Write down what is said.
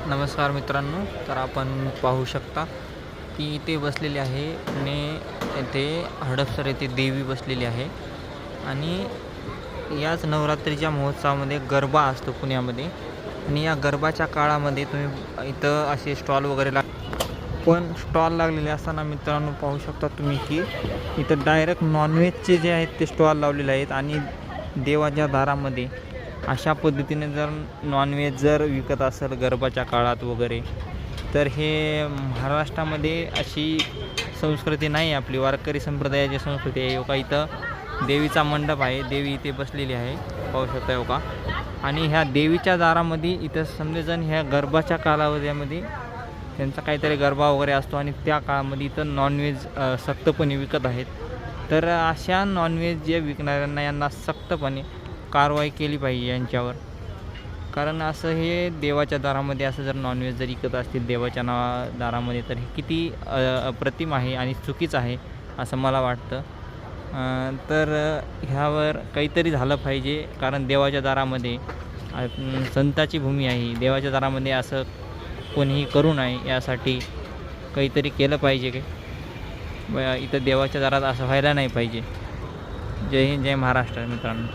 नमस्कार मित्रांनो, तर आपण पाहू शकता की इथे बसलेली आहे आणि येथे हडपसर येथे देवी बसलेली आहे. आणि याच नवरात्रीच्या महोत्सवामध्ये गरबा असतो पुण्यामध्ये. आणि या गरबाच्या काळामध्ये तुम्ही इथं असे स्टॉल वगैरे पण स्टॉल लागलेले असताना मित्रांनो पाहू शकता तुम्ही की इथं डायरेक्ट नॉनव्हेजचे जे आहेत ते स्टॉल लावलेले आहेत. आणि देवाच्या दारामध्ये अशा पद्धतीने जर नॉनव्हेज जर विकत असेल गरबाच्या काळात वगैरे, तर हे महाराष्ट्रामध्ये अशी संस्कृती नाही. आपली वारकरी संप्रदायाची संस्कृती आहे. का इथं देवीचा मंडप आहे, देवी इथे बसलेली आहे, पाहू शकता का. आणि ह्या देवीच्या दारामध्ये इथं समजेजण ह्या गरबाच्या कालावधीमध्ये त्यांचा काहीतरी गरबा वगैरे असतो आणि त्या काळामध्ये इथं नॉनव्हेज सक्तपणे विकत आहेत. तर अशा नॉनव्हेज जे विकणाऱ्यांना यांना सक्तपणे कारवाई केली पाहिजे यांच्यावर. कारण असं हे देवाच्या दारामध्ये असं जर नॉनव्हेज जर विकत असतील देवाच्या दारामध्ये, तर हे किती अप्रतिम आहे आणि चुकीचं आहे असं मला वाटतं. तर ह्यावर काहीतरी झालं पाहिजे. कारण देवाच्या दारामध्ये संताची भूमी आहे. देवाच्या दारामध्ये असं कोणीही करू नये, यासाठी काहीतरी केलं पाहिजे इथं देवाच्या दारात असं व्हायला नाही पाहिजे. जय हिंद, जय महाराष्ट्र मित्रांनो.